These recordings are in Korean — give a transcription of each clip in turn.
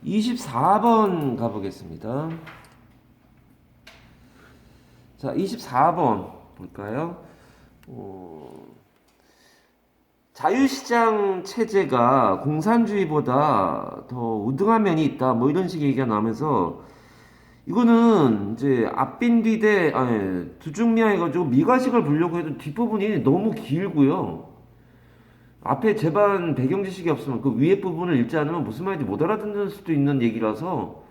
24번 가보겠습니다. 자, 24번 볼까요? 자유시장 체제가 공산주의보다 더 우등한 면이 있다. 뭐 이런 식의 얘기가 나오면서 이거는 이제 앞빈 뒤대 아니 두중미화 해가지고 미가식을 보려고 해도 뒷부분이 너무 길고요. 앞에 제반 배경 지식이 없으면 그 위에 부분을 읽지 않으면 무슨 말인지 못 알아듣는 수도 있는 얘기라서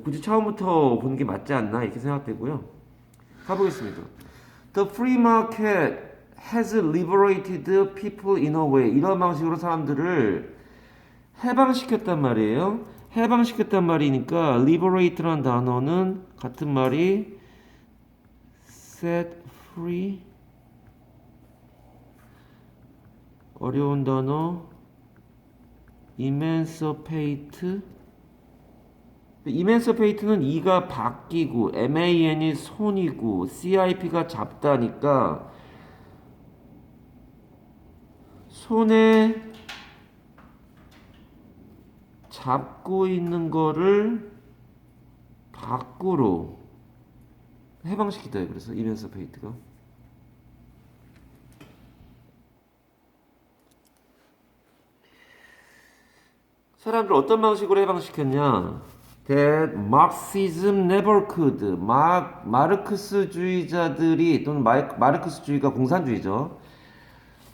굳이 처음부터 보는 게 맞지 않나 이렇게 생각되고요. 가보겠습니다. The free market has liberated people in a way. 이런 방식으로 사람들을 해방시켰단 말이에요. 해방시켰단 말이니까 liberate라는 단어는 같은 말이 set free, 어려운 단어 emancipate. emancipate는 E가 바뀌고 man이 손이고 cip가 잡다니까 손에 잡고 있는 거를 밖으로 해방시키다. 그래서 emancipate가 사람들 어떤 방식으로 해방시켰냐? That Marxism never could. 마르크스주의자들이 또는 마르크스주의가 공산주의죠.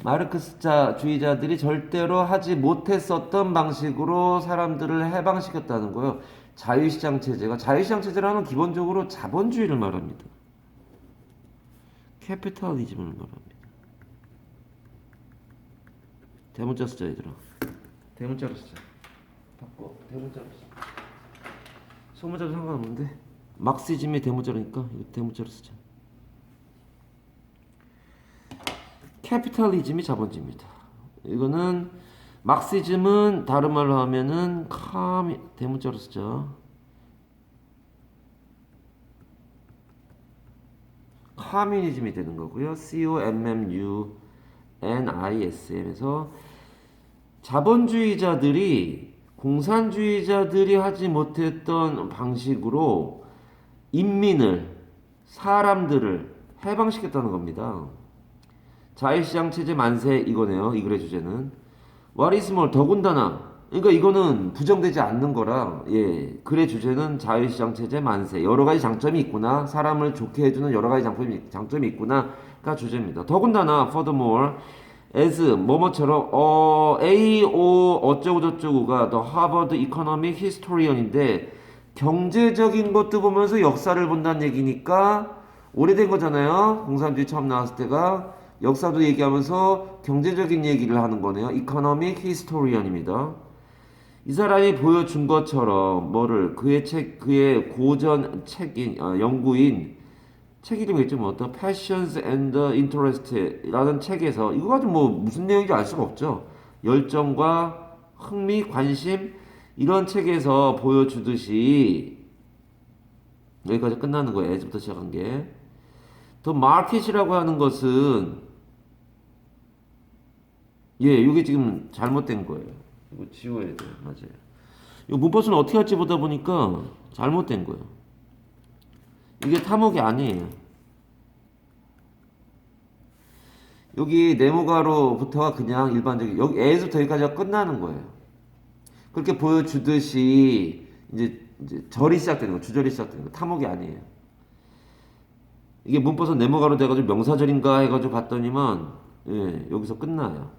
마르크스주의자들이 절대로 하지 못했었던 방식으로 사람들을 해방시켰다는 거예요. 자유시장 체제가 자유시장 체제라는 기본적으로 자본주의를 말합니다. 캐피탈리즘을 말합니다. 대문자 쓰자 얘들아. 대문자로 쓰자. 바꿔. 대문자로 쓰자. 소문자도 상관없는데 막시즘이 대문자로니까 이거 대문자로 쓰자. 캐피탈리즘이 자본주의입니다. 이거는 막시즘은 다른 말로 하면은 대문자로 쓰자. 커뮤니즘이 되는 거고요. COMMUNISM에서 자본주의자들이 공산주의자들이 하지 못했던 방식으로 인민을 사람들을 해방시켰다는 겁니다. 자유시장 체제 만세 이거네요. 이 글의 주제는 What is more 더군다나 그러니까 이거는 부정되지 않는 거라 글의 주제는 자유시장 체제 만세 여러 가지 장점이 있구나 사람을 좋게 해주는 여러 가지 장점이 있구나가 주제입니다. 더군다나 furthermore as 뭐뭐처럼 A, O 어쩌고 저쩌고가 The Harvard Economic Historian인데 경제적인 것도 보면서 역사를 본다는 얘기니까 오래된 거잖아요. 공산주의 처음 나왔을 때가 역사도 얘기하면서 경제적인 얘기를 하는 거네요. Economic Historian입니다. 이 사람이 보여준 것처럼 뭐를 그의 고전 책인 연구인 책 이름이 있죠. 뭐 어떤 Passions and Interest라는 책에서 이거 가지고 뭐 무슨 내용인지 알 수가 없죠. 열정과 흥미, 관심 이런 책에서 보여주듯이 여기까지 끝나는 거예요. As부터 시작한 게. 더 마켓이라고 하는 것은 이게 지금 잘못된 거예요. 이거 지워야 돼요. 맞아요. 이 문법수는 어떻게 할지 보다 보니까 잘못된 거예요. 이게 탐욕이 아니에요. 여기 네모가로부터가 그냥 일반적인 여기 A에서부터 여기까지가 끝나는 거예요. 그렇게 보여주듯이 이제 절이 시작되는 거, 주절이 시작되는 거, 탐욕이 아니에요. 이게 문법선 네모가로 돼가지고 명사절인가 해가지고 봤더니만 여기서 끝나요.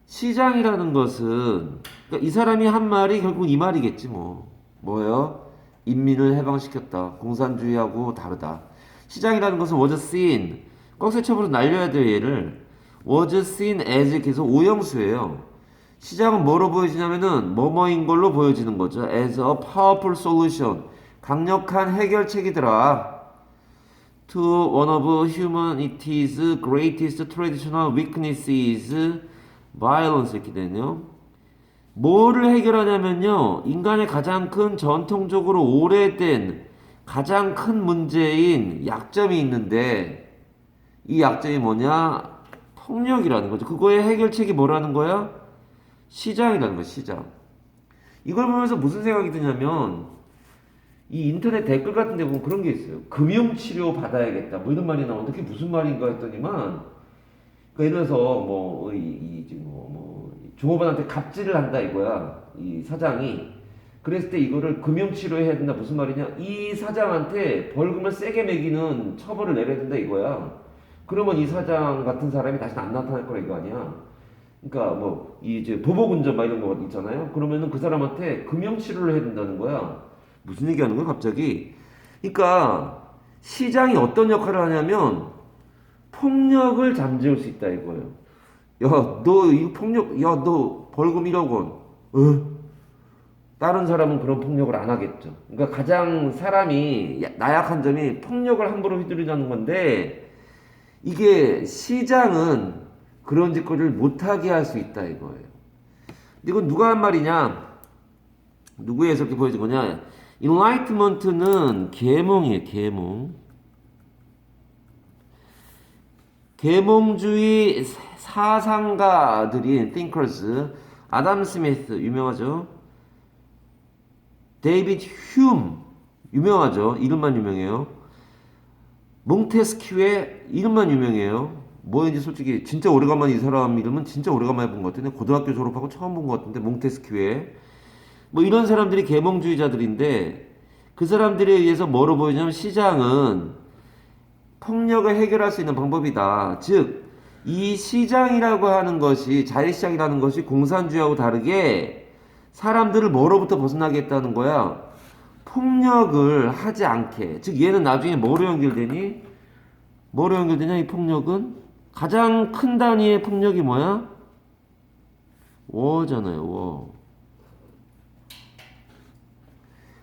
시장이라는 것은 그러니까 이 사람이 한 말이 결국 이 말이겠지 뭐. 뭐예요? 인민을 해방시켰다. 공산주의하고 다르다. 시장이라는 것은 was seen. 꺽쇠첩으로 날려야 돼요 얘를. was seen as 계속 오형수예요. 시장은 뭐로 보여지냐면은 뭐뭐인 걸로 보여지는 거죠. as a powerful solution. 강력한 해결책이더라. To one of humanity's greatest traditional weaknesses, violence 이렇게 되네요. 뭐를 해결하냐면요. 인간의 가장 큰 전통적으로 오래된 가장 큰 문제인 약점이 있는데 이 약점이 뭐냐? 폭력이라는 거죠. 그거의 해결책이 뭐라는 거야? 시장이라는 거야, 시장. 이걸 보면서 무슨 생각이 드냐면 이 인터넷 댓글 같은 데 보면 그런 게 있어요. 금융치료 받아야겠다. 뭐 이런 말이 나오는데 그게 무슨 말인가 했더니만 그러니까 예를 들어서 종업원한테 갑질을 한다 이거야. 이 사장이. 그랬을 때 이거를 금융치료해야 된다. 무슨 말이냐? 이 사장한테 벌금을 세게 매기는 처벌을 내려야 된다 이거야. 그러면 이 사장 같은 사람이 다시는 안 나타날 거라 이거 아니야. 그러니까 뭐 이제 보복운전 막 이런 거 있잖아요. 그러면은 그 사람한테 금융치료를 해야 된다는 거야. 무슨 얘기하는 거야 갑자기? 그러니까 시장이 어떤 역할을 하냐면 폭력을 잠재울 수 있다 이거예요. 야, 너 이 폭력, 야, 너 벌금 1억 원. 다른 사람은 그런 폭력을 안 하겠죠. 그러니까 가장 사람이 나약한 점이 폭력을 함부로 휘두르자는 건데 이게 시장은 그런 짓거리를 못하게 할 수 있다 이거예요. 근데 이건 누가 한 말이냐? 누구의 해석이 보여진 거냐? Enlightenment는 계몽이에요, 계몽. 계몽주의 사상가들인 thinkers, 아담 스미스 유명하죠. 데이비드 휴움 유명하죠. 이름만 유명해요. 몽테스큐의 이름만 유명해요. 뭐인지 솔직히 진짜 오래간만에 이 사람 이름은 진짜 오래간만에 본 것 같은데 고등학교 졸업하고 처음 본 것 같은데 몽테스큐의 뭐 이런 사람들이 계몽주의자들인데 그 사람들에 의해서 뭐로 보이냐면 시장은 폭력을 해결할 수 있는 방법이다. 즉, 이 시장이라고 하는 것이, 자유시장이라는 것이 공산주의하고 다르게 사람들을 뭐로부터 벗어나게 했다는 거야? 폭력을 하지 않게. 즉, 얘는 나중에 뭐로 연결되니? 뭐로 연결되냐, 이 폭력은? 가장 큰 단위의 폭력이 뭐야? 워잖아요, 워.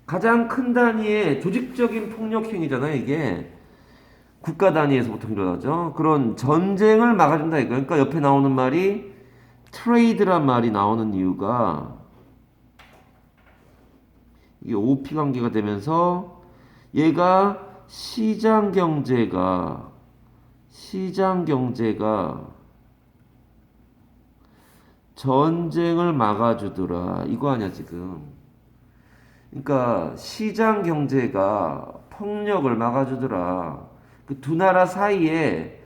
가장 큰 단위의 조직적인 폭력 행위잖아요, 이게. 국가 단위에서 보통 일어나죠. 그런 전쟁을 막아준다 이거. 그러니까 옆에 나오는 말이 트레이드란 말이 나오는 이유가 이게 OP 관계가 되면서 얘가 시장 경제가 전쟁을 막아주더라. 이거 아니야 지금. 그러니까 시장 경제가 폭력을 막아주더라. 그 두 나라 사이에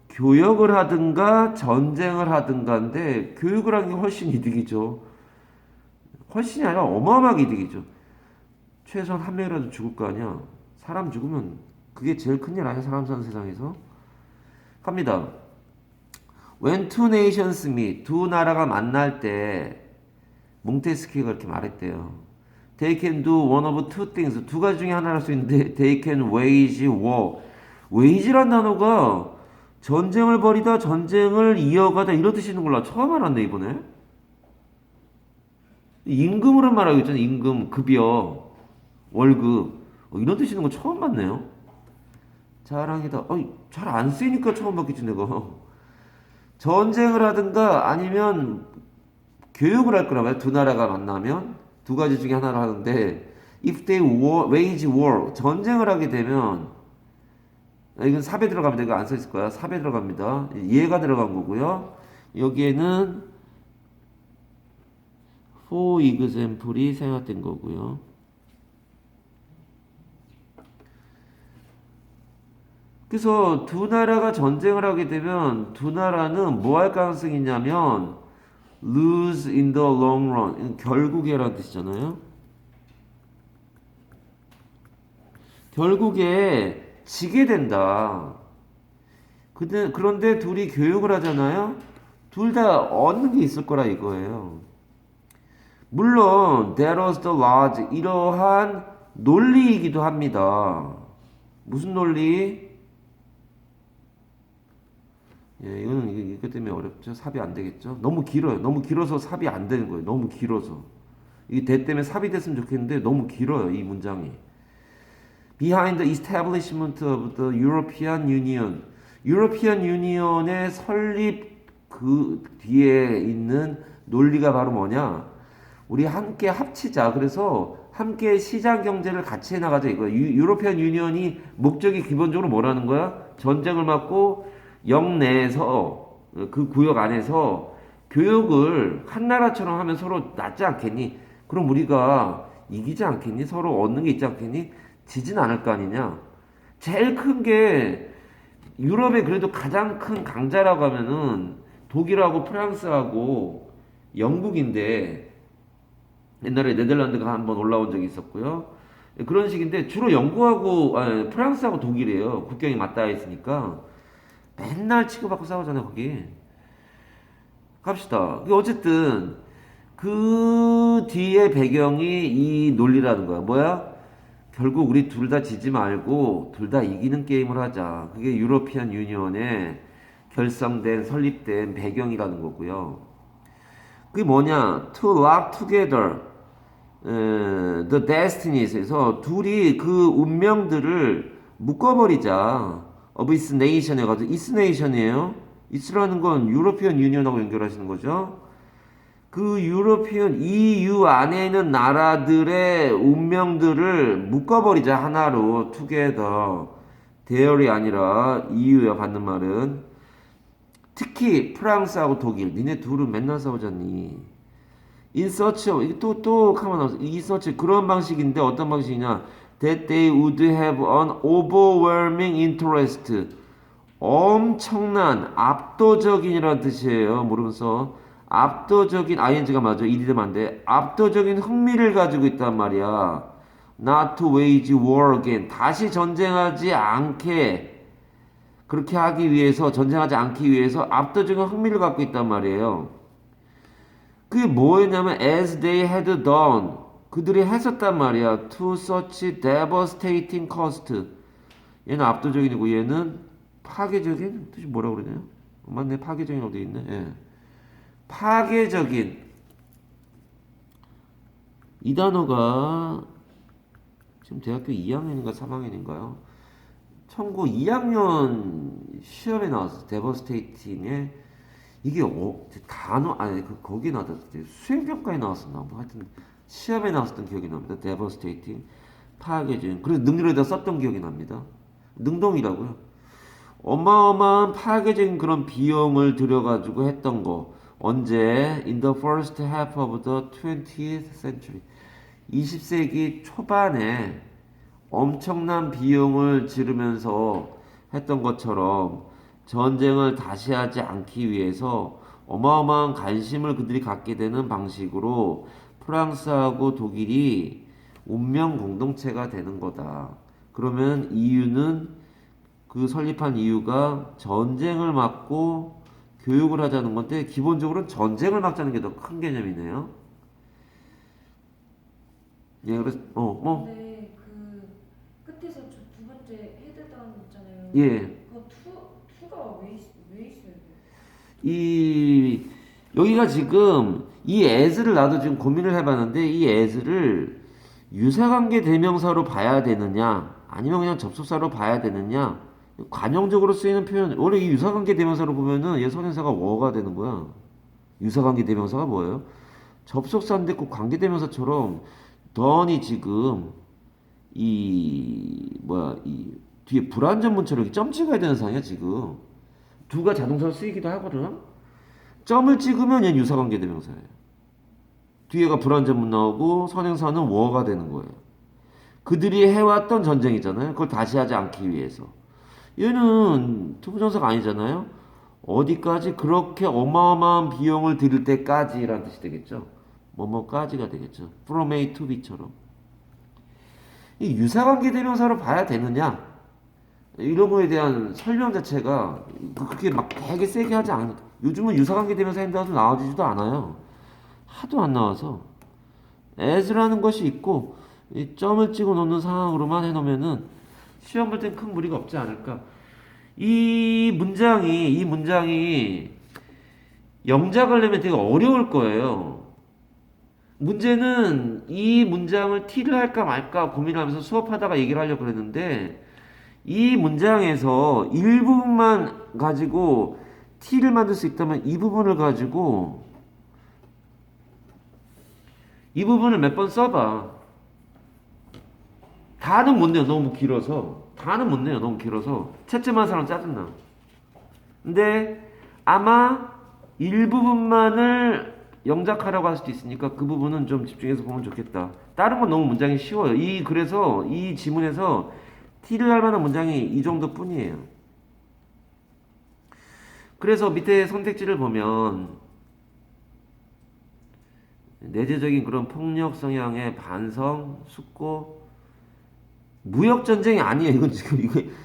교역을 하든가 전쟁을 하든가인데 교육을 하는 게 훨씬 이득이죠. 훨씬이 아니라 어마어마하게 이득이죠. 최소한 한 명이라도 죽을 거 아니야. 사람 죽으면 그게 제일 큰일 아니야. 사람 사는 세상에서. 갑니다. When two nations meet, 두 나라가 만날 때 몽테스키가 그렇게 말했대요. They can do one of two things. 두 가지 중에 하나를 할 수 있는데 They can wage war. wage란 단어가 전쟁을 벌이다, 전쟁을 이어가다 이런 뜻이 있는 걸로 처음 알았네 이번에. 임금으로 말하고 있잖아요. 임금, 급여, 월급 이런 뜻이 있는 거 처음 봤네요. 자랑이다. 잘 안 쓰이니까 처음 봤겠지 내가. 전쟁을 하든가 아니면 교육을 할 거란 말이야. 두 나라가 만나면 두 가지 중에 하나를 하는데 if they wage war 전쟁을 하게 되면 이건 삽에 들어갑니다. 이거 안 써 있을 거야. 삽에 들어갑니다. 얘가 들어간 거고요. 여기에는 for example이 생략된 거고요. 그래서 두 나라가 전쟁을 하게 되면 두 나라는 뭐 할 가능성이 있냐면 lose in the long run. 결국에라는 뜻이잖아요. 결국에 지게 된다. 그런데 둘이 교육을 하잖아요. 둘 다 얻는 게 있을 거라 이거예요. 물론 there was the large 이러한 논리이기도 합니다. 무슨 논리? 예, 이거는 이거 때문에 어렵죠. 삽이 안 되겠죠. 너무 길어요. 너무 길어서 삽이 안 되는 거예요. 너무 길어서. 이게 대 때문에 삽이 됐으면 좋겠는데 너무 길어요. 이 문장이. Behind the establishment of the European Union. European Union의 설립 그 뒤에 있는 논리가 바로 뭐냐? 우리 함께 합치자. 그래서 함께 시장 경제를 같이 해나가자 이거야. 유로피안 유니언이 목적이 기본적으로 뭐라는 거야? 전쟁을 막고 영 내에서 그 구역 안에서 교육을 한 나라처럼 하면 서로 낫지 않겠니? 그럼 우리가 이기지 않겠니? 서로 얻는 게 있지 않겠니? 지진 않을 거 아니냐? 제일 큰 게 유럽의 그래도 가장 큰 강자라고 하면은 독일하고 프랑스하고 영국인데 옛날에 네덜란드가 한번 올라온 적이 있었고요. 그런 식인데 주로 영국하고 프랑스하고 독일이에요. 국경이 맞닿아 있으니까 맨날 치고받고 싸우잖아요 거기. 갑시다. 어쨌든 그 뒤에 배경이 이 논리라는 거야. 뭐야? 결국 우리 둘 다 지지 말고 둘 다 이기는 게임을 하자. 그게 유로피안 유니언의 결성된 설립된 배경이라는 거고요. 그게 뭐냐? To lock together the destinies에서 둘이 그 운명들을 묶어버리자. of its nation에 가지고 its nation이에요. it라는 건 유로피안 유니언하고 연결하시는 거죠. 그 유로피언 EU 안에 있는 나라들의 운명들을 묶어버리자 하나로 together. 대열이 아니라 EU야 받는 말은. 특히 프랑스하고 독일 니네 둘은 맨날 싸우잖니. in such a 또 가만 나와서 in such 그런 방식인데 어떤 방식이냐 that they would have an overwhelming interest 엄청난 압도적인이라는 뜻이에요. 모르면서 압도적인 ing가 맞아. 일이 되면 안 돼. 압도적인 흥미를 가지고 있단 말이야. Not to wage war again. 다시 전쟁하지 않게 그렇게 하기 위해서 전쟁하지 않기 위해서 압도적인 흥미를 갖고 있단 말이에요. 그게 뭐였냐면 as they had done 그들이 했었단 말이야. To such devastating cost. 얘는 압도적인이고 얘는 파괴적인 뜻이 뭐라고 그러냐? 맞네. 파괴적인 어디 있네. 예. 파괴적인 이 단어가 지금 대학교 2학년인가 3학년인가요? 청고 2학년 시험에 나왔어. devastating에 이게 단어 아니 거기 나왔을 때 수행평가에 나왔었나 뭐 하여튼 시험에 나왔었던 기억이 납니다. devastating 파괴적인 그래서 능률에다 썼던 기억이 납니다. 능동이라고요. 어마어마한 파괴적인 그런 비용을 들여가지고 했던 거 언제 in the first half of the 20th century 20세기 초반에 엄청난 비용을 지르면서 했던 것처럼 전쟁을 다시 하지 않기 위해서 어마어마한 관심을 그들이 갖게 되는 방식으로 프랑스하고 독일이 운명 공동체가 되는 거다. 그러면 EU는 그 설립한 이유가 전쟁을 막고 교육을 하자는 건데 기본적으로는 전쟁을 막자는 게 더 큰 개념이네요. 예, 그래서 뭐 근데 그 끝에서 저 두 번째 헤드다운 있잖아요. 예. 그거 투가 왜 있어요? 이 여기가 지금 이 as를 나도 지금 고민을 해봤는데 이 as를 유사관계 대명사로 봐야 되느냐 아니면 그냥 접속사로 봐야 되느냐 관용적으로 쓰이는 표현 원래 이 유사관계 대명사로 보면은 얘 선행사가 워가 되는 거야. 유사관계 대명사가 뭐예요? 접속사인데 꼭 관계 대명사처럼 던이 지금 이 뒤에 불완전문처럼 이렇게 점 찍어야 되는 상황이야 지금. 두가 자동사로 쓰이기도 하거든. 점을 찍으면 얘는 유사관계 대명사예요. 뒤에가 불완전문 나오고 선행사는 워가 되는 거예요. 그들이 해왔던 전쟁이잖아요. 그걸 다시 하지 않기 위해서. 얘는 투부정사가 아니잖아요. 어디까지 그렇게 어마어마한 비용을 들일 때까지라는 뜻이 되겠죠. 뭐뭐까지가 되겠죠. From A to B처럼. 이 유사관계 대명사로 봐야 되느냐? 이런 거에 대한 설명 자체가 그렇게 막 되게 세게 하지 않아. 요즘은 유사관계 대명사 인다서 나와주지도 않아요. 하도 안 나와서. as라는 것이 있고 이 점을 찍어 놓는 상황으로만 해놓으면은 시험 볼 땐 큰 무리가 없지 않을까. 이 문장이 영작을 내면 되게 어려울 거예요. 문제는 이 문장을 T를 할까 말까 고민하면서 수업하다가 얘기를 하려고 그랬는데 이 문장에서 일부분만 가지고 T를 만들 수 있다면 이 부분을 가지고 이 부분을 몇 번 써봐. 다는 못 내요. 너무 길어서. 다는 못 내요. 너무 길어서. 채점한 사람 짜증나. 근데 아마 일부분만을 영작하라고 할 수도 있으니까 그 부분은 좀 집중해서 보면 좋겠다. 다른 건 너무 문장이 쉬워요. 그래서 이 지문에서 T를 할 만한 문장이 이 정도뿐이에요. 그래서 밑에 선택지를 보면 내재적인 그런 폭력 성향의 반성, 숙고, 무역 전쟁이 아니에요. 이건 지금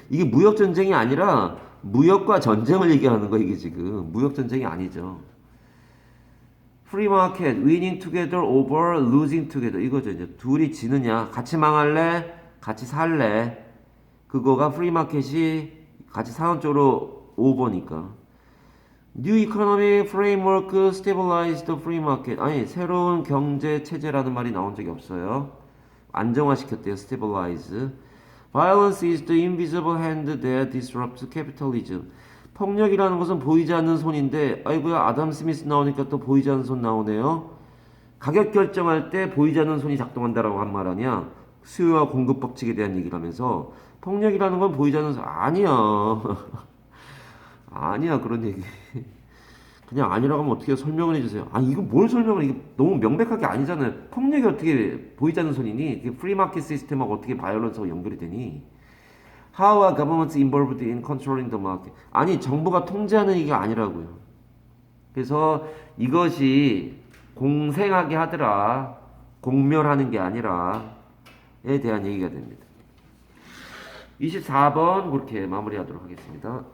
이게 무역 전쟁이 아니라 무역과 전쟁을 얘기하는 거 이게 지금 무역 전쟁이 아니죠. Free market, winning together over losing together 이거죠. 이제 둘이 지느냐, 같이 망할래, 같이 살래. 그거가 free market이 같이 사는 쪽으로 오버니까. New economic framework stabilize the free market. 아니 새로운 경제 체제라는 말이 나온 적이 없어요. 안정화시켰대요. stabilize. Violence is the invisible hand that disrupts capitalism. 폭력이라는 것은 보이지 않는 손인데, 아이고야 아담 스미스 나오니까 또 보이지 않는 손 나오네요. 가격 결정할 때 보이지 않는 손이 작동한다라고 한 말 아니야. 수요와 공급 법칙에 대한 얘기를 하면서 폭력이라는 건 보이지 않는 손 아니야. 아니야 그런 얘기. 그냥 아니라고 하면 어떻게 설명을 해주세요. 아 이거 뭘 설명을 이게 너무 명백하게 아니잖아요. 폭력이 어떻게 보이지 않는 손이니? 이게 프리마켓 시스템하고 어떻게 바이올런스하고 연결이 되니? How are governments involved in controlling the market? 아니 정부가 통제하는 이게 아니라고요. 그래서 이것이 공생하게 하더라. 공멸하는 게 아니라에 대한 얘기가 됩니다. 24번 그렇게 마무리하도록 하겠습니다.